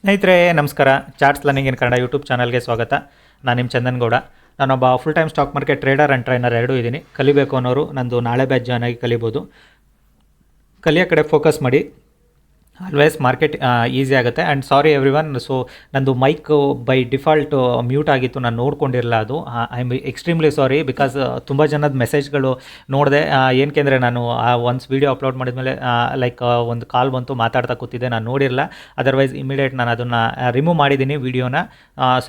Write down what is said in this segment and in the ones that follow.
ಸ್ನೇಹಿತರೆ ನಮಸ್ಕಾರ. Charts learning in Kannada YouTube ಚಾನಲ್ಗೆ ಸ್ವಾಗತ. ನಾನು ನಿಮ್ಮ ಚಂದನ್ ಗೌಡ. ನಾನೊಬ್ಬ full time stock market trader and trainer ಎರಡೂ ಇದ್ದೀನಿ. ಕಲಿಬೇಕು ಅನ್ನೋರು ನಂದು ನಾಳೆ ಬ್ಯಾಚ್ ಜಾಯ್ನ್ ಆಗಿ ಕಲಿಬೋದು. ಕಲಿಯೋ ಕಡೆ ಫೋಕಸ್ ಮಾಡಿ. ಆಲ್ವೇಸ್ ಮಾರ್ಕೆಟ್ ಈಸಿ ಆಗುತ್ತೆ. And sorry every one, so ನಂದು ಮೈಕ್ ಬೈ ಡಿಫಾಲ್ಟ್ ಮ್ಯೂಟ್ ಆಗಿತ್ತು, ನಾನು ನೋಡ್ಕೊಂಡಿರಲ್ಲ. ಅದು I am extremely sorry. Because ತುಂಬ ಜನದ ಮೆಸೇಜ್ಗಳು ನೋಡಿದೆ. ಏನಕ್ಕೆ ಅಂದರೆ ನಾನು ಒನ್ಸ್ ವೀಡಿಯೋ ಅಪ್ಲೋಡ್ ಮಾಡಿದ್ಮೇಲೆ ಲೈಕ್ ಒಂದು ಕಾಲ್ ಬಂತು, ಮಾತಾಡ್ತಾ ಕೂತಿದ್ದೆ, ನಾನು ನೋಡಿರಲ್ಲ. ಅದರ್ವೈಸ್ ಇಮಿಡಿಯೇಟ್ ನಾನು ಅದನ್ನು ರಿಮೂವ್ ಮಾಡಿದ್ದೀನಿ ವೀಡಿಯೋನ.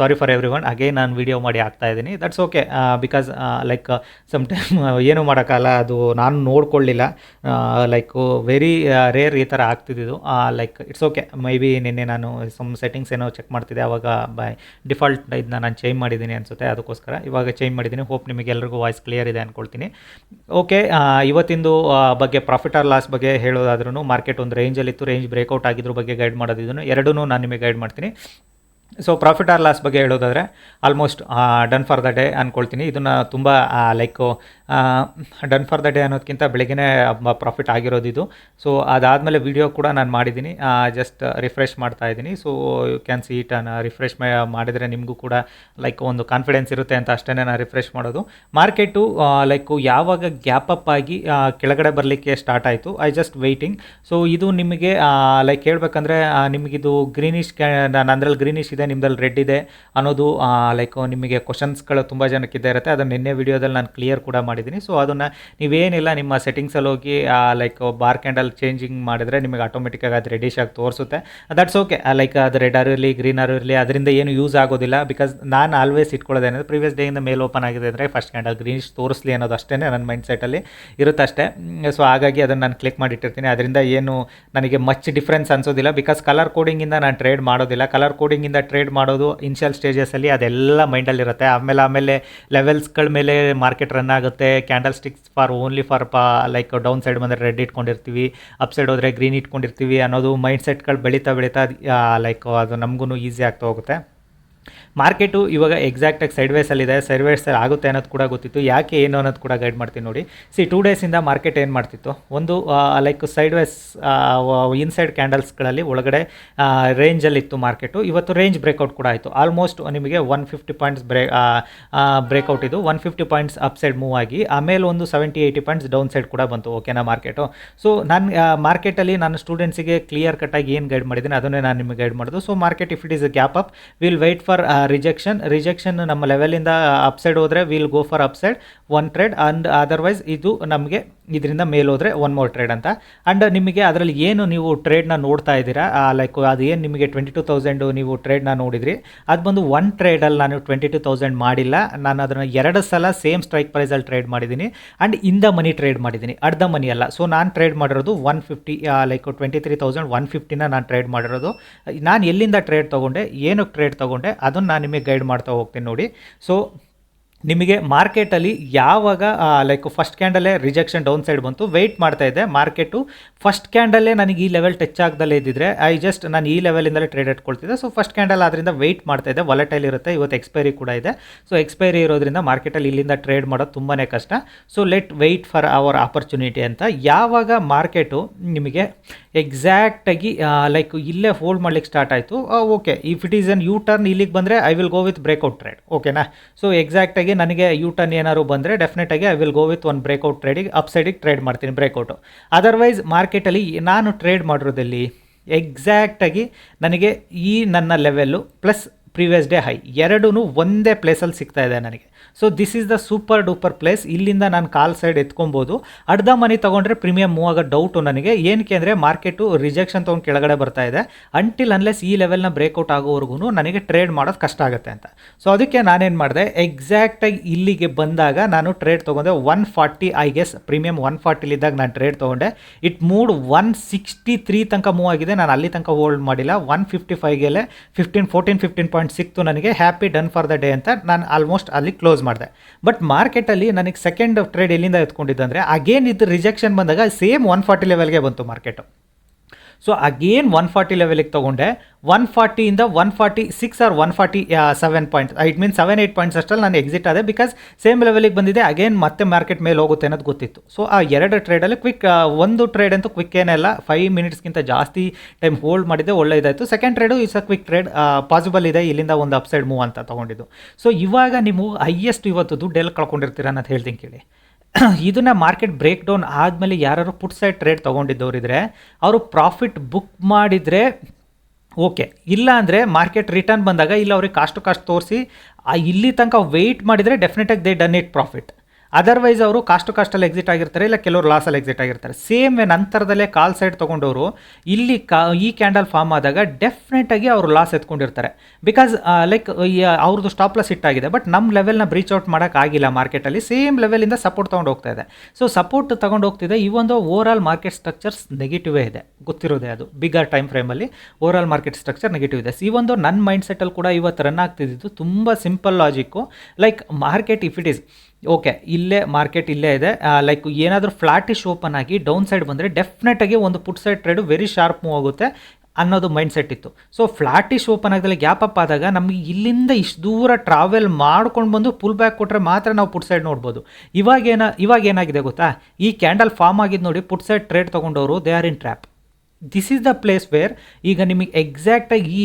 Sorry for everyone. Again ನಾನು ವೀಡಿಯೋ ಮಾಡಿ ಹಾಕ್ತಾಯಿದ್ದೀನಿ. That's okay. Because like some time ಏನೂ ಮಾಡೋಕ್ಕಲ್ಲ, ಅದು ನಾನು ನೋಡ್ಕೊಳ್ಳಿಲ್ಲ. ಲೈಕ್ ವೆರಿ ರೇರ್ ಈ ಥರ ಆಗ್ತಿದ್ದು. Like it's okay. Maybe ನಿನ್ನೆ ನಾನು ಸಮ್ ಸೆಟ್ಟಿಂಗ್ಸ್ ಏನೋ ಚೆಕ್ ಮಾಡ್ತಿದ್ದೆ, ಆವಾಗ ಬೈ ಡಿಫಾಲ್ಟ್ ಇದನ್ನ ನಾನು ಚೇಂಜ್ ಮಾಡಿದ್ದೀನಿ ಅನಿಸುತ್ತೆ. ಅದಕ್ಕೋಸ್ಕರ ಇವಾಗ ಚೇಂಜ್ ಮಾಡಿದ್ದೀನಿ. ಹೋಪ್ ನಿಮಗೆಲ್ಲರಿಗೂ ವಾಯ್ಸ್ ಕ್ಲಿಯರ್ ಇದೆ ಅಂದ್ಕೊಳ್ತೀನಿ. ಓಕೆ, ಇವತ್ತಿಂದು ಬಗ್ಗೆ ಪ್ರಾಫಿಟ್ ಆರ್ ಲಾಸ್ ಬಗ್ಗೆ ಹೇಳೋದಾದ್ರೂ, ಮಾರ್ಕೆಟ್ ಒಂದು ರೇಂಜಲ್ಲಿತ್ತು, ರೇಂಜ್ ಬ್ರೇಕೌಟ್ ಆಗಿದ್ರ ಬಗ್ಗೆ ಗೈಡ್ ಮಾಡೋದಿದ್ದನ್ನು ಎರಡೂ ನಾನು ನಿಮಗೆ ಗೈಡ್ ಮಾಡ್ತೀನಿ. ಸೊ ಪ್ರಾಫಿಟ್ ಆರ್ ಲಾಸ್ ಬಗ್ಗೆ ಹೇಳೋದಾದರೆ almost done for the day ಅಂದ್ಕೊಳ್ತೀನಿ. ಇದನ್ನು ತುಂಬ like done for the day ಅನ್ನೋದಕ್ಕಿಂತ ಬೆಳಗ್ಗೆ ಪ್ರಾಫಿಟ್ ಆಗಿರೋದಿದು. ಸೊ ಅದಾದಮೇಲೆ ವಿಡಿಯೋ ಕೂಡ ನಾನು ಮಾಡಿದ್ದೀನಿ. ಜಸ್ಟ್ ರಿಫ್ರೆಶ್ ಮಾಡ್ತಾ ಇದ್ದೀನಿ. So you can see it. Refresh ಮಾಡಿದರೆ ನಿಮಗೂ ಕೂಡ ಲೈಕ್ ಒಂದು ಕಾನ್ಫಿಡೆನ್ಸ್ ಇರುತ್ತೆ ಅಂತ ಅಷ್ಟೇ ನಾನು ರಿಫ್ರೆಶ್ ಮಾಡೋದು. ಮಾರ್ಕೆಟು ಲೈಕು ಯಾವಾಗ ಗ್ಯಾಪ್ ಅಪ್ ಆಗಿ ಕೆಳಗಡೆ ಬರಲಿಕ್ಕೆ ಸ್ಟಾರ್ಟ್ ಆಯಿತು, ಐ ಜಸ್ಟ್ ವೆಯ್ಟಿಂಗ್. ಸೊ ಇದು ನಿಮಗೆ ಲೈಕ್ ಹೇಳ್ಬೇಕಂದ್ರೆ ನಿಮಗಿದು ಗ್ರೀನಿಶ್ ನಾನು ಅಂದ್ರಲ್ಲಿ ಗ್ರೀನಿಶ್ ಇದೆ, ನಿಮ್ದಲ್ಲಿ ರೆಡ್ ಇದೆ ಅನ್ನೋದು ಲೈಕ್ ನಿಮಗೆ ಕ್ವಶನ್ಸ್ಗಳು ತುಂಬ ಜನಕ್ಕಿದ್ದೇ ಇರುತ್ತೆ. ಅದನ್ನು ನಿನ್ನೆ ವೀಡಿಯೋದಲ್ಲಿ ನಾನು ಕ್ಲಿಯರ್ ಕೂಡ ಮಾಡಿದ್ದೀನಿ. ಸೊ ಅದನ್ನು ನೀವೇನಿಲ್ಲ, ನಿಮ್ಮ ಸೆಟ್ಟಿಂಗ್ಸಲ್ಲಿ ಹೋಗಿ ಲೈಕ್ ಬಾರ್ ಕ್ಯಾಂಡಲ್ ಚೇಂಜಿಂಗ್ ಮಾಡಿದರೆ ನಿಮಗೆ ಆಟೋಮೆಟಿಕ್ಕಾಗಿ ಅದು ರೆಡಿಶ್ ಆಗಿ ತೋರಿಸುತ್ತೆ. That's okay. ಲೈಕ್ ಅದು ರೆಡ್ ಆರು ಇರಲಿ ಗ್ರೀನ್ ಆರು ಇರಲಿ, ಅದರಿಂದ ಏನು ಯೂಸ್ ಆಗೋದಿಲ್ಲ. ಬಿಕಾಸ್ ನಾನು ಆಲ್ವೇಸ್ ಇಟ್ಕೊಳ್ಳೋದೇನೆಂದರೆ ಪ್ರೀವಿಯಸ್ ಡೇಯಿಂದ ಮೇಲ್ ಓಪನ್ ಆಗಿದೆ ಅಂದರೆ ಫಸ್ಟ್ ಕ್ಯಾಂಡಲ್ ಗ್ರೀನಿಶ್ ತೋರಿಸಲಿ ಅನ್ನೋದು ಅಷ್ಟೇ ನನ್ನ ಮೈಂಡ್ ಸೆಟ್ಟಲ್ಲಿ ಇರುತ್ತೆ ಅಷ್ಟೇ. ಸೊ ಹಾಗಾಗಿ ಅದನ್ನು ನಾನು ಕ್ಲಿಕ್ ಮಾಡಿಟ್ಟಿರ್ತೀನಿ. ಅದರಿಂದ ಏನು ನನಗೆ ಮಚ್ ಡಿಫ್ರೆನ್ಸ್ ಅನಿಸೋದಿಲ್ಲ. ಬಿಕಾಸ್ ಕಲರ್ ಕೋಡಿಂಗಿಂದ ನಾನು ಟ್ರೇಡ್ ಮಾಡೋದಿಲ್ಲ. ಕಲರ್ ಕೋಡಿಂಗಿಂದ ಟ್ರೇಡ್ ಮಾಡೋದು ಇನಿಷಿಯಲ್ ಸ್ಟೇಜಸಲ್ಲಿ ಅದೆಲ್ಲ ಮೈಂಡಲ್ಲಿರುತ್ತೆ. ಆಮೇಲೆ ಲೆವೆಲ್ಸ್ಗಳ ಮೇಲೆ ಮಾರ್ಕೆಟ್ ರನ್ ಆಗುತ್ತೆ. Candle sticks for only for like down side ಬಂದರೆ ರೆಡ್ ಇಟ್ಕೊಂಡಿರ್ತೀವಿ, ಅಪ್ ಸೈಡ್ ಹೋದರೆ ಗ್ರೀನ್ ಇಟ್ಕೊಂಡಿರ್ತೀವಿ ಅನ್ನೋದು ಮೈಂಡ್ ಸೆಟ್ಗಳು ಬೆಳೀತಾ ಲೈಕ್ ಅದು ನಮಗೂ ಈಸಿ ಆಗ್ತಾ ಹೋಗುತ್ತೆ. ಮಾರ್ಕೆಟು ಇವಾಗ ಎಕ್ಸಾಕ್ಟಾಗಿ ಸೈಡ್ವೇಸಲ್ಲಿದೆ. ಸೈಡ್ವೇಸಲ್ಲಿ ಆಗುತ್ತೆ ಅನ್ನೋದು ಕೂಡ ಗೊತ್ತಿತ್ತು. ಯಾಕೆ ಏನು ಅನ್ನೋದು ಕೂಡ ಗೈಡ್ ಮಾಡ್ತೀನಿ ನೋಡಿ. 2 ಡೇಸಿಂದ ಮಾರ್ಕೆಟ್ ಏನು ಮಾಡ್ತಿತ್ತು, ಒಂದು ಲೈಕ್ ಸೈಡ್ವೇಸ್ ಇನ್ಸೈಡ್ ಕ್ಯಾಂಡಲ್ಸ್ಗಳಲ್ಲಿ ಒಳಗಡೆ ರೇಂಜಲ್ಲಿತ್ತು ಮಾರ್ಕೆಟು. ಇವತ್ತು ರೇಂಜ್ ಬ್ರೇಕೌಟ್ ಕೂಡ ಆಯಿತು. ಆಲ್ಮೋಸ್ಟ್ ನಿಮಗೆ 150 ಪಾಯಿಂಟ್ಸ್ ಬ್ರೇಕೌಟ್ ಇದು 150 ಪಾಯಿಂಟ್ಸ್ ಅಪ್ ಸೈಡ್ ಮೂವ್ ಆಗಿ ಆಮೇಲೆ ಒಂದು 70-80 ಪಾಯಿಂಟ್ಸ್ ಡೌನ್ ಸೈಡ್ ಕೂಡ ಬಂತು. ಓಕೆನಾ ಮಾರ್ಕೆಟು. ಸೊ ನಾನು ಮಾರ್ಕೆಟಲ್ಲಿ ನಾನು ಸ್ಟೂಡೆಂಟ್ಸಿಗೆ ಕ್ಲಿಯರ್ ಕಟ್ಟಾಗಿ ಏನು ಗೈಡ್ ಮಾಡಿದ್ದೀನಿ ಅದನ್ನೇ ನಾನು ನಿಮಗೆ ಗೈಡ್ ಮಾಡೋದು. So market if it is a gap up, will wait for rejection ನಮ್ಮ ಲೆವೆಲಿಂದ ಅಪ್ಸೈಡ್ ಹೋದರೆ will go for upside one trade. And otherwise ಇದು ನಮಗೆ ಇದರಿಂದ ಮೇಲೆ ಹೋದರೆ ಒನ್ ಮೋರ್ ಟ್ರೇಡ್ ಅಂತ. ಆ್ಯಂಡ್ ನಿಮಗೆ ಅದರಲ್ಲಿ ಏನು ನೀವು ಟ್ರೇಡ್ನ ನೋಡ್ತಾ ಇದ್ದೀರಾ, ಲೈಕ್ ಅದು ಏನು ನಿಮಗೆ 22,000 ನೀವು ಟ್ರೇಡ್ನ ನೋಡಿದ್ರಿ, ಅದು ಬಂದು ಒನ್ ಟ್ರೇಡಲ್ಲಿ ನಾನು 22,000 ಮಾಡಿಲ್ಲ. ನಾನು ಅದನ್ನು 2 ಸಲ ಸೇಮ್ ಸ್ಟ್ರೈಕ್ ಪ್ರೈಸಲ್ಲಿ ಟ್ರೇಡ್ ಮಾಡಿದ್ದೀನಿ. And in the money trade ಮಾಡಿದ್ದೀನಿ, ಅರ್ಧ ಮನಿ ಅಲ್ಲ. ಸೊ ನಾನು ಟ್ರೇಡ್ ಮಾಡಿರೋದು 150 ಲೈಕ್ 23,150ನ ನಾನು ಟ್ರೇಡ್ ಮಾಡಿರೋದು. ನಾನು ಎಲ್ಲಿಂದ ಟ್ರೇಡ್ ತೊಗೊಂಡೆ, ಏನಕ್ಕೆ ಟ್ರೇಡ್ ತೊಗೊಂಡೆ ಅದನ್ನು ನಾನು ನಿಮಗೆ ಗೈಡ್ ಮಾಡ್ತಾ ಹೋಗ್ತೀನಿ ನೋಡಿ. ಸೊ ನಿಮಗೆ ಮಾರ್ಕೆಟಲ್ಲಿ ಯಾವಾಗ ಲೈಕ್ ಫಸ್ಟ್ ಕ್ಯಾಂಡಲ್ಲೇ ರಿಜೆಕ್ಷನ್ ಡೌನ್ ಸೈಡ್ ಬಂತು, ವೆಯ್ಟ್ ಮಾಡ್ತಾ ಇದ್ದೆ. ಮಾರ್ಕೆಟು ಫಸ್ಟ್ ಕ್ಯಾಂಡಲ್ಲೇ ನನಗೆ ಈ ಲೆವೆಲ್ ಟಚ್ ಆಗದಲ್ಲೇ ಇದ್ದಿದ್ರೆ ನಾನು ಈ ಲೆವೆಲಿಂದಲೇ ಟ್ರೇಡ್ ಇಟ್ಕೊಳ್ತಿದ್ದೆ. ಸೊ ಫಸ್ಟ್ ಕ್ಯಾಂಡಲ್ ಆದ್ದರಿಂದ ವೆಯ್ಟ್ ಮಾಡ್ತಾ ಇದ್ದೆ. ವಾಲಟೈಲ್ ಇರುತ್ತೆ, ಇವತ್ತು ಎಕ್ಸ್ಪೈರಿ ಕೂಡ ಇದೆ. ಸೊ ಎಕ್ಸ್ಪೈರಿ ಇರೋದ್ರಿಂದ ಮಾರ್ಕೆಟಲ್ಲಿ ಇಲ್ಲಿಂದ ಟ್ರೇಡ್ ಮಾಡೋದು ತುಂಬಾ ಕಷ್ಟ. So let wait for our opportunity ಅಂತ. ಯಾವಾಗ ಮಾರ್ಕೆಟು ನಿಮಗೆ ಎಕ್ಸಾಕ್ಟಾಗಿ ಲೈಕ್ ಇಲ್ಲೇ ಹೋಲ್ಡ್ ಮಾಡ್ಲಿಕ್ಕೆ ಸ್ಟಾರ್ಟ್ ಆಯಿತು, okay. If it is an U turn ಇಲ್ಲಿಗೆ ಬಂದರೆ I will go with breakout trade. ಓಕೆನಾ. ಸೊ ಎಕ್ಸಾಕ್ಟಾಗಿ ನನಗೆ ಯು ಟರ್ನ್ ಏನಾದ್ರು ಬಂದರೆ ಡೆಫಿನೆಟಾಗಿ I will go with one breakout ಟ್ರೇಡಿಗೆ, ಅಪ್ ಸೈಡಿಗೆ ಟ್ರೇಡ್ ಮಾಡ್ತೀನಿ ಬ್ರೇಕೌಟು. ಅದರ್ವೈಸ್ ಮಾರ್ಕೆಟಲ್ಲಿ ನಾನು ಟ್ರೇಡ್ ಮಾಡಿರೋದಲ್ಲಿ ಎಕ್ಸಾಕ್ಟಾಗಿ ನನಗೆ ಈ ನನ್ನ level plus previous day high ಎರಡೂ ಒಂದೇ ಪ್ಲೇಸಲ್ಲಿ ಸಿಗ್ತಾ ಇದೆ ನನಗೆ. So this is the super duper place. ಇಲ್ಲಿಂದ ನಾನು ಕಾಲ್ ಸೈಡ್ ಎತ್ಕೊಬೋದು. ಅರ್ಧ ಮನಿ ತೊಗೊಂಡ್ರೆ ಪ್ರೀಮಿಯಮ್ ಮೂವ್ ಆಗೋ ಡೌಟು ನನಗೆ. ಏನಕ್ಕೆ ಅಂದರೆ ಮಾರ್ಕೆಟು ರಿಜೆಕ್ಷನ್ ತೊಗೊಂಡು ಕೆಳಗಡೆ ಬರ್ತಾ ಇದೆ. ಅಂಟಿಲ್ ಅನ್ಲೆಸ್ ಈ ಲೆವೆಲ್ನ ಬ್ರೇಕೌಟ್ ಆಗೋವರೆಗೂ ನನಗೆ ಟ್ರೇಡ್ ಮಾಡೋದು ಕಷ್ಟ ಆಗುತ್ತೆ ಅಂತ. ಸೊ ಅದಕ್ಕೆ ನಾನೇನು ಮಾಡಿದೆ, ಎಕ್ಸಾಕ್ಟಾಗಿ ಇಲ್ಲಿಗೆ ಬಂದಾಗ ನಾನು ಟ್ರೇಡ್ ತೊಗೊಂಡೆ 140. ಐ ಗೆಸ್ ಪ್ರೀಮಿಯಮ್ 140 ನಾನು ಟ್ರೇಡ್ ತೊಗೊಂಡೆ. ಇಟ್ ಮೂಡ್ 163 ತನಕ ಮೂವ್ ಆಗಿದೆ. ನಾನು ಅಲ್ಲಿ ತನಕ ಹೋಲ್ಡ್ ಮಾಡಿಲ್ಲ. 155ಗೆಲೆ 15 ಪಾಯಿಂಟ್ ಸಿಕ್ತು ನನಗೆ. Happy done for the day ಅಂತ ನಾನು ಆಲ್ಮೋಸ್ಟ್ ಅಲ್ಲಿ ಕ್ಲೋಸ್ ಮಾಡಿದೆ. ಬಟ್ ಮಾರ್ಕೆಟಲ್ಲಿ ನನಗೆ ಸೆಕೆಂಡ್ ಟ್ರೇಡ್ ಎಲ್ಲಿಂದ ಎತ್ಕೊಂಡಿದ್ದಂದರೆ ಅಗೇನ್ ಇದು ರಿಜೆಕ್ಷನ್ ಬಂದಾಗ ಸೇಮ್ 140 ಲೆವೆಲ್ಗೆ ಬಂತು ಮಾರ್ಕೆಟು. ಸೊ ಅಗೇನ್ 140 ಲೆವೆಲಿಗೆ ತೊಗೊಂಡೆ, 140ಇಂದ 146 or 147 points, it means 7-8 points ಅಷ್ಟಲ್ಲಿ ನಾನು ಎಕ್ಸಿಟ್ ಆದೆ. ಬಿಕಾಸ್ ಸೇಮ್ ಲೆವೆಲಿಗೆ ಬಂದಿದೆ, ಅಗೇನ್ ಮತ್ತೆ ಮಾರ್ಕೆಟ್ ಮೇಲೆ ಹೋಗುತ್ತೆ ಅನ್ನೋದು ಗೊತ್ತಿತ್ತು. ಸೊ ಆ 2 ಟ್ರೇಡಲ್ಲಿ ಒಂದು ಟ್ರೇಡ್ ಅಂತೂ ಕ್ವಿಕ್ ಏನೆಲ್ಲ 5 ಮಿನಿಟ್ಸ್ಗಿಂತ ಜಾಸ್ತಿ ಟೈಮ್ ಹೋಲ್ಡ್ ಮಾಡಿದ್ದೆ, ಒಳ್ಳೆ ಇದಾಯಿತು. Second trade is a quick trade, possible ಇದೆ ಇಲ್ಲಿಂದ ಒಂದು ಅಪ್ಸೈಡ್ ಮೂವ್ ಅಂತ ತೊಗೊಂಡಿದ್ದು. ಸೊ ಇವಾಗ ನೀವು ಹೈಯೆಸ್ಟ್ ಇವತ್ತು ದುಡ್ಡು ಎಲ್ಲಿ ಕಳ್ಕೊಂಡಿರ್ತೀರ ಅನ್ನೋದು ಹೇಳ್ತೀನಿ ಕೇಳಿ. ಇದನ್ನು ಮಾರ್ಕೆಟ್ ಬ್ರೇಕ್ ಡೌನ್ ಆದಮೇಲೆ ಯಾರು ಪುಟ್ ಸೈಡ್ ಟ್ರೇಡ್ ತೊಗೊಂಡಿದ್ದವರಿದ್ರೆ ಅವರು ಪ್ರಾಫಿಟ್ ಬುಕ್ ಮಾಡಿದರೆ ಓಕೆ, ಇಲ್ಲ ಅಂದರೆ ಮಾರ್ಕೆಟ್ ರಿಟರ್ನ್ ಬಂದಾಗ ಇಲ್ಲ ಅವ್ರಿಗೆ ಕಾಸ್ಟ್ ತೋರಿಸಿ ಇಲ್ಲಿ ತನಕ ವೆಯ್ಟ್ ಮಾಡಿದರೆ ಡೆಫಿನೆಟಾಗಿ they done it profit. Otherwise ಅವರು ಕಾಸ್ಟಲ್ಲಿ ಎಕ್ಸಿಟ್ ಆಗಿರ್ತಾರೆ, ಇಲ್ಲ ಕೆಲವರು ಲಾಸಲ್ಲಿ ಎಕ್ಸಿಟ್ ಆಗಿರ್ತಾರೆ. ಸೇಮ್ ನಂತರದಲ್ಲೇ ಕಾಲ್ ಸೈಡ್ ತೊಗೊಂಡವರು ಇಲ್ಲಿ ಈ ಕ್ಯಾಂಡಲ್ ಫಾರ್ಮ್ ಆದಾಗ ಡೆಫಿನೆಟಾಗಿ ಅವರು ಲಾಸ್ ಎತ್ಕೊಂಡಿರ್ತಾರೆ. ಬಿಕಾಸ್ ಲೈಕ್ ಅವ್ರದ್ದು ಸ್ಟಾಪ್ ಲಾಸ್ ಹಿಟ್ ಆಗಿದೆ, ಬಟ್ ನಮ್ಮ ಲೆವೆಲ್ನ ಬ್ರೀಚ್ ಔಟ್ ಮಾಡೋಕ್ಕಾಗಿಲ್ಲ ಮಾರ್ಕೆಟಲ್ಲಿ. ಸೇಮ್ ಲೆವೆಲಿಂದ ಸಪೋರ್ಟ್ ತೊಗೊಂಡು ಹೋಗ್ತಾ ಇದೆ. ಸೊ ಸಪೋರ್ಟ್ ತೊಗೊಂಡು ಹೋಗ್ತಿದೆ. ಈ ಒಂದು ಓವರ್ ಆಲ್ ಮಾರ್ಕೆಟ್ ಸ್ಟ್ರಕ್ಚರ್ಸ್ ನೆಗೆಟಿವೇ ಇದೆ, ಗೊತ್ತಿರೋದೇ ಅದು. ಬಿಗರ್ ಟೈಮ್ ಫ್ರೇಮಲ್ಲಿ overall market structure negative ಇದೆ. ಈ ಒಂದು ನನ್ನ ಮೈಂಡ್ ಸೆಟ್ಟಲ್ಲಿ ಕೂಡ ಇವತ್ತು ರನ್ ಆಗ್ತಿದ್ದು ತುಂಬ simple logic. Like market if it is okay, ಇಲ್ಲೇ ಮಾರ್ಕೆಟ್ ಇಲ್ಲೇ ಇದೆ, ಲೈಕ್ ಏನಾದರೂ ಫ್ಲಾಟಿಶ್ ಓಪನ್ ಆಗಿ ಡೌನ್ ಸೈಡ್ ಬಂದರೆ ಡೆಫಿನೆಟಾಗಿ ಒಂದು put side trade very sharp move ಆಗುತ್ತೆ ಅನ್ನೋದು ಮೈಂಡ್ ಸೆಟ್ ಇತ್ತು. ಸೊ ಫ್ಲಾಟಿಶ್ ಓಪನ್ ಆಗದಲ್ಲಿ ಗ್ಯಾಪ್ ಅಪ್ ಆದಾಗ ನಮಗೆ ಇಲ್ಲಿಂದ ಇಷ್ಟು ದೂರ ಟ್ರಾವೆಲ್ ಮಾಡ್ಕೊಂಡು ಬಂದು ಪುಲ್ ಬ್ಯಾಕ್ ಕೊಟ್ಟರೆ ಮಾತ್ರ ನಾವು ಪುಟ್ ಸೈಡ್ ನೋಡ್ಬೋದು. ಇವಾಗ ಏನಾಗಿದೆ ಗೊತ್ತಾ, ಈ ಕ್ಯಾಂಡಲ್ ಫಾರ್ಮ್ ಆಗಿದ್ದು ನೋಡಿ, ಪುಟ್ ಸೈಡ್ ಟ್ರೇಡ್ ತೊಗೊಂಡವರು they are in trap. This is the place where ಈಗ ನಿಮಗೆ ಎಕ್ಸಾಕ್ಟಾಗಿ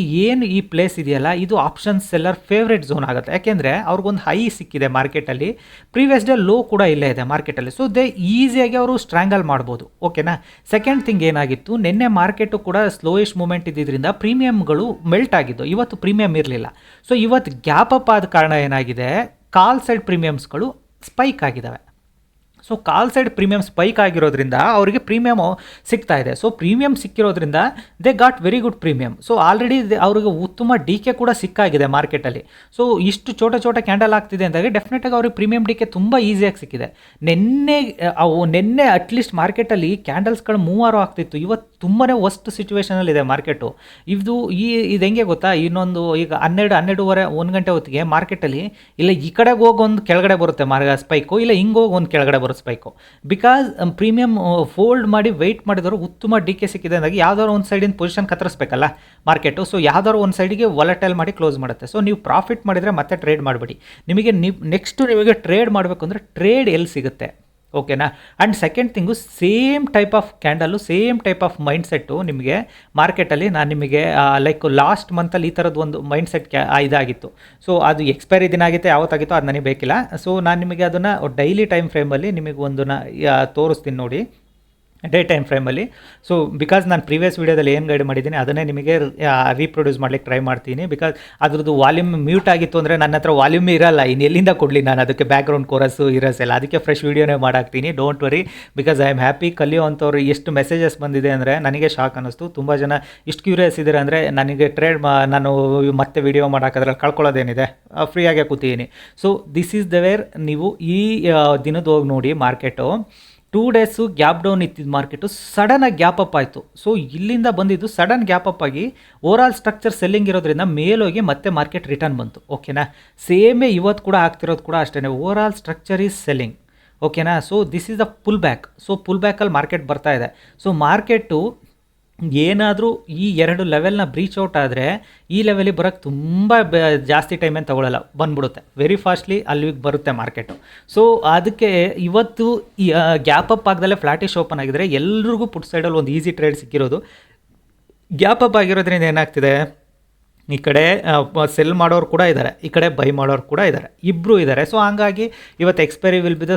ಈ ಪ್ಲೇಸ್ ಇದೆಯಲ್ಲ, ಇದು ಆಪ್ಷನ್ ಸೆಲ್ಲರ್ ಫೇವ್ರೇಟ್ ಝೋನ್ ಆಗುತ್ತೆ. ಯಾಕೆಂದರೆ ಅವ್ರಿಗೊಂದು ಹೈ ಸಿಕ್ಕಿದೆ ಮಾರ್ಕೆಟಲ್ಲಿ, ಪ್ರೀವಿಯಸ್ ಡೇ ಲೋ ಕೂಡ ಇಲ್ಲೇ ಇದೆ ಮಾರ್ಕೆಟಲ್ಲಿ. ಸೊ ದೇ ಈಸಿಯಾಗಿ ಅವರು ಸ್ಟ್ರ್ಯಾಂಗಲ್ ಮಾಡ್ಬೋದು. ಓಕೆನಾ. ಸೆಕೆಂಡ್ ಥಿಂಗ್ ಏನಾಗಿತ್ತು, ನಿನ್ನೆ ಮಾರ್ಕೆಟು ಕೂಡ ಸ್ಲೋಯಿಶ್ ಮೂಮೆಂಟ್ ಇದ್ದಿದ್ದರಿಂದ ಪ್ರೀಮಿಯಮ್ಗಳು ಮೆಲ್ಟ್ ಆಗಿದ್ದು, ಇವತ್ತು ಪ್ರೀಮಿಯಮ್ ಇರಲಿಲ್ಲ. ಸೊ ಇವತ್ತು ಗ್ಯಾಪ್ ಅಪ್ ಆದ ಕಾರಣ ಏನಾಗಿದೆ, ಕಾಲ್ ಸೈಡ್ ಪ್ರೀಮಿಯಮ್ಸ್ಗಳು ಸ್ಪೈಕ್ ಆಗಿದ್ದಾವೆ. So call side premium spike ಆಗಿರೋದ್ರಿಂದ ಅವರಿಗೆ ಪ್ರೀಮಿಯಮು ಸಿಗ್ತಾ ಇದೆ. ಸೊ ಪ್ರೀಮಿಯಮ್ ಸಿಕ್ಕಿರೋದ್ರಿಂದ they got very good premium. So already ಅವ್ರಿಗೆ ಉತ್ತಮ ಡಿ ಕೆ ಕೂಡ ಸಿಕ್ಕಾಗಿದೆ ಮಾರ್ಕೆಟಲ್ಲಿ. ಸೊ ಇಷ್ಟು ಚೋಟ ಕ್ಯಾಂಡಲ್ ಆಗ್ತಿದೆ ಅಂದಾಗ ಡೆಫಿನೆಟಾಗಿ ಅವ್ರಿಗೆ ಪ್ರೀಮಿಯಮ್ ಡಿ ಕೆ ತುಂಬ ಈಸಿಯಾಗಿ ಸಿಕ್ಕಿದೆ. ನಿನ್ನೆ ಅಟ್ಲೀಸ್ಟ್ ಮಾರ್ಕೆಟಲ್ಲಿ ಕ್ಯಾಂಡಲ್ಸ್ಗಳು ಮೂವಾರು ಆಗ್ತಿತ್ತು, ಇವತ್ತು ತುಂಬಾ ವರ್ಸ್ಟ್ ಸಿಚುವೇಷನಲ್ಲಿದೆ ಮಾರ್ಕೆಟು. ಇದು ಹೆಂಗೆ ಗೊತ್ತಾ, ಇನ್ನೊಂದು ಈಗ 12:30 1 ಗಂಟೆ ಹೊತ್ತಿಗೆ ಮಾರ್ಕೆಟಲ್ಲಿ ಇಲ್ಲ ಈ ಕಡೆಗೆ ಹೋಗಿ ಒಂದು ಕೆಳಗಡೆ ಬರುತ್ತೆ ಸ್ಪೈಕು, ಇಲ್ಲ ಹಿಂಗೆ ಹೋಗಿ ಒಂದು ಕೆಳಗಡೆ ಬರುತ್ತೆ ಸ್ಪೈಕು. ಬಿಕಾಸ್ ಪ್ರೀಮಿಯಮ್ ಫೋಲ್ಡ್ ಮಾಡಿ ವೆಯ್ಟ್ ಮಾಡಿದವರು ಉತ್ತಮ ಡಿ ಕೆ ಸಿಕ್ಕಿದೆ ಅಂದಾಗ ಯಾವ್ದಾದ್ರು ಒಂದು ಸೈಡಿನ ಪೊಸಿಷನ್ ಕತ್ತರಿಸ್ಬೇಕಲ್ಲ ಮಾರ್ಕೆಟು. ಸೊ ಯಾವ್ದಾದ್ರು ಒಂದು ಸೈಡಿಗೆ ವಾಲಟೈಲ್ ಮಾಡಿ ಕ್ಲೋಸ್ ಮಾಡುತ್ತೆ. ಸೊ ನೀವು ಪ್ರಾಫಿಟ್ ಮಾಡಿದರೆ ಮತ್ತೆ ಟ್ರೇಡ್ ಮಾಡಬೇಡಿ. ನಿಮಗೆ ಟ್ರೇಡ್ ಮಾಡಬೇಕು ಅಂದರೆ ಟ್ರೇಡ್ ಎಲ್ಲಿ ಸಿಗುತ್ತೆ, ಓಕೆನಾ. And second thing, same type of candle, same type of mind set ನಿಮಗೆ ಮಾರ್ಕೆಟಲ್ಲಿ ನಾನು ನಿಮಗೆ ಲೈಕ್ ಲಾಸ್ಟ್ ಮಂತಲ್ಲಿ ಈ ಥರದ್ದು ಒಂದು ಮೈಂಡ್ ಸೆಟ್ ಇದಾಗಿತ್ತು. ಸೊ ಅದು ಎಕ್ಸ್ಪೈರಿ ದಿನ ಆಗಿತ್ತು, ಯಾವತ್ತಾಗಿತ್ತು ಅದು ನನಗೆ ಬೇಕಿಲ್ಲ. ಸೊ ನಾನು ನಿಮಗೆ ಅದನ್ನು ಡೈಲಿ ಟೈಮ್ ಫ್ರೇಮಲ್ಲಿ ನಿಮಗೆ ಒಂದನ್ನು ತೋರಿಸ್ತೀನಿ ನೋಡಿ, ಡೇ ಟೈಮ್ ಫ್ರೇಮಲ್ಲಿ. ಸೊ ಬಿಕಾಸ್ ನಾನು ಪ್ರೀವಿಯಸ್ ವೀಡಿಯೋದಲ್ಲಿ ಏನು ಗೈಡ್ ಮಾಡಿದ್ದೀನಿ ಅದನ್ನೇ ನಿಮಗೆ ರೀಪ್ರೊಡ್ಯೂಸ್ ಮಾಡ್ಲಿಕ್ಕೆ ಟ್ರೈ ಮಾಡ್ತೀನಿ. ಬಿಕಾಸ್ ಅದ್ರದ್ದು ವಾಲ್ಯೂಮ್ ಮ್ಯೂಟ್ ಆಗಿತ್ತು ಅಂದರೆ ನನ್ನ ಹತ್ರ ವಾಲ್ಯೂಮ್ ಇರಲ್ಲ, ಇನ್ನು ಎಲ್ಲಿಂದ ಕೊಡಲಿ ನಾನು ಅದಕ್ಕೆ ಬ್ಯಾಕ್ಗ್ರೌಂಡ್ ಕೋರಸ್ಸು ಇರೋಸೆಲ್ಲ, ಅದಕ್ಕೆ ಫ್ರೆಶ್ ವೀಡಿಯೋನೇ ಮಾಡಾಕ್ತೀನಿ. Don't worry, because I am happy. ಕಲಿಯುವಂಥವ್ರು ಎಷ್ಟು ಮೆಸೇಜಸ್ ಬಂದಿದೆ ಅಂದರೆ ನನಗೆ ಶಾಕ್ ಅನ್ನಿಸ್ತು. ತುಂಬ ಜನ ಇಷ್ಟು ಕ್ಯೂರಿಯಸ್ ಇದ್ದಾರೆ ಅಂದರೆ ನನಗೆ ನಾನು ಮತ್ತೆ ವೀಡಿಯೋ ಮಾಡೋಕ್ಕಾದ್ರಲ್ಲಿ ಕಳ್ಕೊಳ್ಳೋದೇನಿದೆ, ಫ್ರೀಯಾಗೆ ಕೂತಿದ್ದೀನಿ. So this is the where. ನೀವು ಈ ದಿನದ ಹೋಗಿ ನೋಡಿ, ಮಾರ್ಕೆಟು 2 ಡೇಸು ಗ್ಯಾಪ್ ಡೌನ್ ಇತ್ತಿದ್ದು ಮಾರ್ಕೆಟು ಸಡನ್ನಾಗಿ ಗ್ಯಾಪ್ ಅಪ್ ಆಯಿತು. ಸೊ ಇಲ್ಲಿಂದ ಬಂದಿದ್ದು ಸಡನ್ ಗ್ಯಾಪ್ ಅಪ್ ಆಗಿ ಓವರ್ ಆಲ್ ಸ್ಟ್ರಕ್ಚರ್ ಸೆಲ್ಲಿಂಗ್ ಇರೋದ್ರಿಂದ ಮೇಲೋಗಿ ಮತ್ತೆ ಮಾರ್ಕೆಟ್ ರಿಟರ್ನ್ ಬಂತು. ಓಕೆನಾ. ಸೇಮೇ ಇವತ್ತು ಕೂಡ ಆಗ್ತಿರೋದು ಕೂಡ ಅಷ್ಟೇ, overall structure is selling. ಓಕೆನಾ. So this is the pullback. So pull ಬ್ಯಾಕಲ್ಲಿ ಮಾರ್ಕೆಟ್ ಬರ್ತಾ ಇದೆ. ಸೊ ಮಾರ್ಕೆಟು ಏನಾದರೂ ಈ 2 ಲೆವೆಲ್ನ ಬ್ರೀಚ್ ಔಟ್ ಆದರೆ ಈ ಲೆವೆಲಿಗೆ ಬರೋಕ್ಕೆ ತುಂಬ ಜಾಸ್ತಿ ಟೈಮ್ ಏನು ತೊಗೊಳ್ಳಲ್ಲ, ಬಂದ್ಬಿಡುತ್ತೆ ವೆರಿ ಫಾಸ್ಟ್ಲಿ ಅಲ್ಲಿಗೆ ಬರುತ್ತೆ ಮಾರ್ಕೆಟು. ಸೊ ಅದಕ್ಕೆ ಇವತ್ತು ಈ ಗ್ಯಾಪ್ ಅಪ್ ಆಗದಲ್ಲೇ ಫ್ಲಾಟಿಶ್ ಓಪನ್ ಆಗಿದ್ರೆ ಎಲ್ರಿಗೂ ಪುಟ್ ಸೈಡಲ್ಲಿ ಒಂದು ಈಸಿ ಟ್ರೇಡ್ ಸಿಕ್ಕಿರೋದು. ಗ್ಯಾಪ್ ಅಪ್ ಆಗಿರೋದ್ರಿಂದ ಏನಾಗ್ತಿದೆ, ಈ ಕಡೆ ಸೆಲ್ ಮಾಡೋರು ಕೂಡ ಇದ್ದಾರೆ, ಈ ಕಡೆ ಬೈ ಮಾಡೋರು ಕೂಡ ಇದ್ದಾರೆ, ಇಬ್ಬರು ಇದ್ದಾರೆ. ಸೊ ಹಂಗಾಗಿ ಇವತ್ತು expiry will be the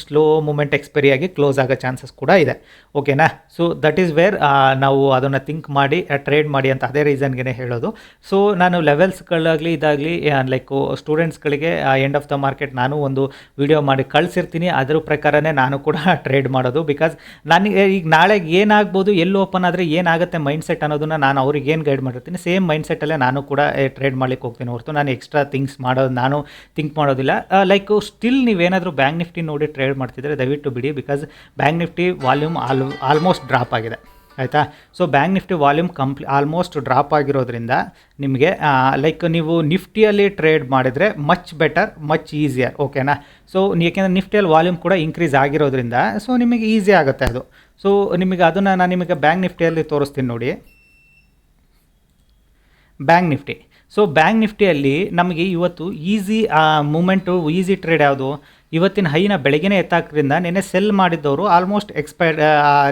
slow movement expiry ಆಗಿ ಕ್ಲೋಸ್ ಆಗೋ ಚಾನ್ಸಸ್ ಕೂಡ ಇದೆ. ಓಕೆನಾ. ಸೊ ದಟ್ ಈಸ್ ವೇರ್ ನಾವು ಅದನ್ನು ಥಿಂಕ್ ಮಾಡಿ ಟ್ರೇಡ್ ಮಾಡಿ ಅಂತ ಅದೇ ರೀಸನ್ಗೆ ಹೇಳೋದು. ಸೊ ನಾನು ಲೆವೆಲ್ಸ್ಗಳಾಗಲಿ ಇದಾಗಲಿ ಲೈಕ್ ಸ್ಟೂಡೆಂಟ್ಸ್ಗಳಿಗೆ ಎಂಡ್ ಆಫ್ ದ ಮಾರ್ಕೆಟ್ ನಾನು ಒಂದು ವಿಡಿಯೋ ಮಾಡಿ ಕಳಿಸಿರ್ತೀನಿ, ಅದ್ರ ಪ್ರಕಾರನೇ ನಾನು ಕೂಡ ಟ್ರೇಡ್ ಮಾಡೋದು. ಬಿಕಾಸ್ ನನಗೆ ಈಗ ನಾಳೆಗೆ ಏನಾಗ್ಬೋದು, ಎಲ್ಲಿ ಓಪನ್ ಆದರೆ ಏನಾಗುತ್ತೆ ಮೈಂಡ್ ಸೆಟ್ ಅನ್ನೋದನ್ನು ನಾನು ಅವ್ರಿಗೆ ಏನು ಗೈಡ್ ಮಾಡಿರ್ತೀನಿ, ಸೇಮ್ ಮೈಂಡ್ ಸೆಟ್ಟಲ್ಲಿ ನಾನು ಕೂಡ ಟ್ರೇಡ್ ಮಾಡ್ಲಿಕ್ಕೆ ಹೋಗ್ತೀನಿ ಹೊರತು ನಾನು ಎಕ್ಸ್ಟ್ರಾ ನಾನು ಥಿಂಕ್ ಮಾಡೋದಿಲ್ಲ. ಲೈಕ್ ಸ್ಟಿಲ್ ನೀವೇನಾದರೂ ಬ್ಯಾಂಕ್ ನಿಫ್ಟಿ ನೋಡಿ ಟ್ರೇಡ್ ಮಾಡ್ತಿದ್ರೆ ದಯವಿಟ್ಟು ಬಿಡಿ. Because bank Nifty volume almost drop ಆಗಿದೆ, ಆಯಿತಾ. So bank Nifty volume almost drop ಆಗಿರೋದ್ರಿಂದ ನಿಮಗೆ ಲೈಕ್ ನೀವು ನಿಫ್ಟಿಯಲ್ಲಿ ಟ್ರೇಡ್ ಮಾಡಿದರೆ ಮಚ್ ಬೆಟರ್, ಮಚ್ ಈಸಿಯರ್. ಓಕೆನಾ. ಸೊ ಯಾಕೆಂದರೆ ನಿಫ್ಟಿಯಲ್ಲಿ ವಾಲ್ಯೂಮ್ ಕೂಡ ಇನ್ಕ್ರೀಸ್ ಆಗಿರೋದ್ರಿಂದ ಸೊ ನಿಮಗೆ ಈಸಿ ಆಗುತ್ತೆ ಅದು. ಸೊ ನಿಮಗೆ ಅದನ್ನು ನಾನು ನಿಮಗೆ ಬ್ಯಾಂಕ್ ನಿಫ್ಟಿಯಲ್ಲಿ ತೋರಿಸ್ತೀನಿ ನೋಡಿ. Bank Nifty. ಸೊ ಬ್ಯಾಂಕ್ ನಿಫ್ಟಿಯಲ್ಲಿ ನಮಗೆ ಇವತ್ತು ಈಸಿ ಮೂಮೆಂಟು, ಈಸಿ ಟ್ರೇಡ್ ಯಾವುದು, ಇವತ್ತಿನ ಹೈನ ಬೆಳಗ್ಗೆನೇ ಎತ್ತಾಕ್ರಿಂದ ನೆನ್ನೆ ಸೆಲ್ ಮಾಡಿದ್ದವರು ಆಲ್ಮೋಸ್ಟ್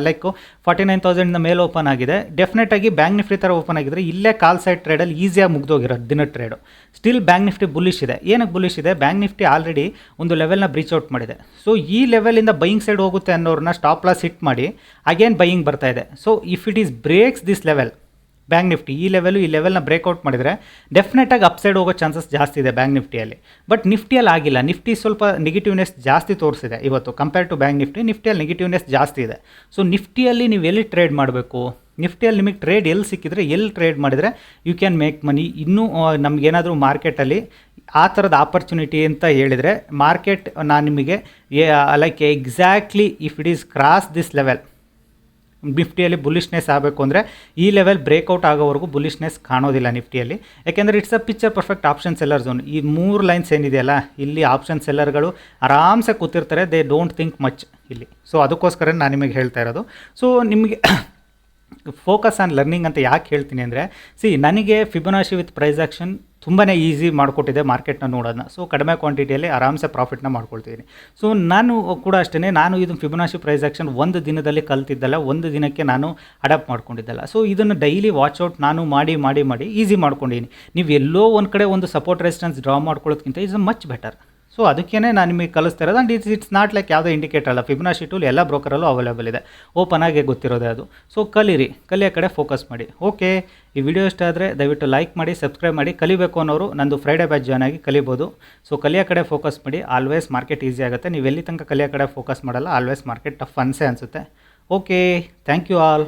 ಲೈಕ್ 49,000 ಮೇಲೆ ಓಪನ್ ಆಗಿದೆ. ಡೆಫಿನೆಟಾಗಿ ಬ್ಯಾಂಕ್ ನಿಫ್ಟಿ ಥರ ಓಪನ್ ಆಗಿದ್ರೆ ಇಲ್ಲೇ ಕಾಲ್ ಸೈಡ್ ಟ್ರೇಡಲ್ಲಿ ಈಸಿಯಾಗಿ ಮುಗ್ದೋಗಿರೋದು ದಿನದ trade. Still bank Nifty bullish ಇದೆ. ಏನಕ್ಕೆ ಬುಲ್ಲಿಶ್ ಇದೆ? ಬ್ಯಾಂಕ್ ನಿಫ್ಟಿ ಆಲ್ರೆಡಿ ಒಂದು ಲೆವೆಲ್ನ ಬ್ರೀಚ್ ಔಟ್ ಮಾಡಿದೆ. ಸೊ ಈ ಲೆವೆಲಿಂದ ಬೈಯಿಂಗ್ ಸೈಡ್ ಹೋಗುತ್ತೆ ಅನ್ನೋರನ್ನ ಸ್ಟಾಪ್ ಲಾಸ್ ಹಿಟ್ ಮಾಡಿ ಅಗೇನ್ ಬೈಯಿಂಗ್ ಬರ್ತಾ ಇದೆ. So if it is breaks this level, bank Nifty ಈ ಲೆವೆಲ್ನ ಬ್ರೇಕ್ಔಟ್ ಮಾಡಿದರೆ ಡೆಫಿನೆಟಾಗಿ ಅಪ್ಸೈಡ್ ಹೋಗೋ ಚಾನ್ಸಸ್ ಜಾಸ್ತಿ ಇದೆ ಬ್ಯಾಂಕ್ ನಿಫ್ಟಿಯಲ್ಲಿ. ಬಟ್ ನಿಫ್ಟಿಯಲ್ಲಿ ಆಗಿಲ್ಲ. ನಿಫ್ಟಿ ಸ್ವಲ್ಪ ನೆಗೆಟಿವ್ನೆಸ್ ಜಾಸ್ತಿ ತೋರಿಸಿದೆ ಇವತ್ತು ಕಂಪೇರ್ ಟು ಬ್ಯಾಂಕ್ ನಿಫ್ಟಿ. ನಿಫ್ಟಿಯಲ್ಲಿ ನೆಗೆಟಿವ್ನೆಸ್ ಜಾಸ್ತಿ ಇದೆ. ಸೊ ನಿಫ್ಟಿಯಲ್ಲಿ ನೀವು ಎಲ್ಲಿ ಟ್ರೇಡ್ ಮಾಡಬೇಕು, ನಿಫ್ಟಿಯಲ್ಲಿ ನಿಮಗೆ ಟ್ರೇಡ್ ಎಲ್ಲಿ ಸಿಕ್ಕಿದ್ರೆ ಎಲ್ಲಿ ಟ್ರೇಡ್ ಮಾಡಿದರೆ ಯು ಕ್ಯಾನ್ ಮೇಕ್ ಮನಿ. ಇನ್ನೂ ನಮಗೇನಾದರೂ ಮಾರ್ಕೆಟಲ್ಲಿ ಆ ಥರದ ಆಪರ್ಚುನಿಟಿ ಅಂತ ಹೇಳಿದರೆ ಮಾರ್ಕೆಟ್ ನಾನು ನಿಮಗೆ like exactly if it is cross this level, ನಿಫ್ಟಿಯಲ್ಲಿ ಬುಲ್ಲಿಶ್ನೆಸ್ ಆಗಬೇಕು ಅಂದರೆ ಈ ಲೆವೆಲ್ ಬ್ರೇಕ್ಔಟ್ ಆಗೋವರೆಗೂ ಬುಲ್ಲಿಶ್ನೆಸ್ ಕಾಣೋದಿಲ್ಲ ನಿಫ್ಟಿಯಲ್ಲಿ. ಯಾಕೆಂದರೆ it's a picture perfect option seller zone. ಈ 3 ಲೈನ್ಸ್ ಏನಿದೆಯಲ್ಲ ಇಲ್ಲಿ ಆಪ್ಷನ್ ಸೆಲ್ಲರ್ಗಳು ಆರಾಮ್ಸೆ ಕೂತಿರ್ತಾರೆ. ದೇ ಡೋಂಟ್ ಥಿಂಕ್ ಮಚ್ ಇಲ್ಲಿ. ಸೊ ಅದಕ್ಕೋಸ್ಕರ ನಾನು ನಿಮಗೆ ಹೇಳ್ತಾ ಇರೋದು. ಸೊ ನಿಮಗೆ ಫೋಕಸ್ ಆನ್ ಲರ್ನಿಂಗ್ ಅಂತ ಯಾಕೆ ಹೇಳ್ತೀನಿ ಅಂದರೆ, ನನಗೆ ಫಿಬೊನಾಚಿ ವಿತ್ ಪ್ರೈಸ್ ಆ್ಯಕ್ಷನ್ ತುಂಬಾ ಈಸಿ ಮಾಡಿಕೊಟ್ಟಿದೆ ಮಾರ್ಕೆಟ್ನ ನೋಡೋದನ್ನ. ಸೊ ಕಡಿಮೆ ಕ್ವಾಂಟಿಟಿಯಲ್ಲಿ ಆರಾಮ್ಸೆ ಪ್ರಾಫಿಟ್ನ ಮಾಡ್ಕೊಳ್ತಿದ್ದೀನಿ. ಸೊ ನಾನು ಕೂಡ ಅಷ್ಟೇ, ನಾನು ಇದು ಫಿಬೊನಾಚಿ ಪ್ರೈಸ್ ಆ್ಯಕ್ಷನ್ ಒಂದು ದಿನದಲ್ಲಿ ಕಲ್ತಿದ್ದಲ್ಲ, ಒಂದು ದಿನಕ್ಕೆ ನಾನು ಅಡಾಪ್ಟ್ ಮಾಡ್ಕೊಂಡಿದ್ದಲ್ಲ. ಸೊ ಇದನ್ನು ಡೈಲಿ ವಾಚ್ಔಟ್ ನಾನು ಮಾಡಿ ಈಸಿ ಮಾಡ್ಕೊಂಡಿದ್ದೀನಿ. ನೀವು ಎಲ್ಲೋ ಒಂದು ಕಡೆ ಒಂದು ಸಪೋರ್ಟ್ ರೆಸಿಸ್ಟೆನ್ಸ್ ಡ್ರಾ ಮಾಡ್ಕೊಳ್ಳೋದಕ್ಕಿಂತ ಇಸ್ ಮಚ್ ಬೆಟರ್. ಸೊ ಅದಕ್ಕೇ ನಾನು ನಿಮಗೆ ಕಲಿಸ್ತಾ ಇರೋದು. ಆ್ಯಂಡ್ ಇಟ್ಸ್ ನಾಟ್ ಲೈಕ್ ಯಾವುದೋ ಇಂಡಿಕೇಟರ್ ಅಲ್ಲ. ಫಿಬೊನಾಚಿ ಟೂಲ್ ಎಲ್ಲ ಬ್ರೋಕರಲ್ಲೂ ಅವೈಲೇಬಲ್ ಇದೆ, ಓಪನ್ ಆಗಿ ಗೊತ್ತಿರೋದೇ ಅದು. ಸೊ ಕಲಿಯೋ ಕಡೆ ಫೋಕಸ್ ಮಾಡಿ. ಓಕೆ, ಈ ವಿಡಿಯೋ ಇಷ್ಟ ಆದರೆ ದಯವಿಟ್ಟು ಲೈಕ್ ಮಾಡಿ, ಸಬ್ಸ್ಕ್ರೈಬ್ ಮಾಡಿ. ಕಲಿಬೇಕು ಅನ್ನೋರು ನಂದು ಫ್ರೈಡೇ ಬ್ಯಾಚ್ ಜಾಯ್ನ್ ಆಗಿ ಕಲಿಬೋದು. ಸೊ ಕಲಿಯೋ ಕಡೆ ಫೋಕಸ್ ಮಾಡಿ. ಆಲ್ವೇಸ್ ಮಾರ್ಕೆಟ್ ಈಸಿ ಆಗುತ್ತೆ. ನೀವು ಎಲ್ಲಿ ತನಕ ಕಲಿಯೋ ಕಡೆ ಫೋಕಸ್ ಮಾಡಲ್ಲ, ಆಲ್ವೇಸ್ ಮಾರ್ಕೆಟ್ ಟಫ್ ಅನ್ಸೇ ಅನಿಸುತ್ತೆ. Okay, thank you all.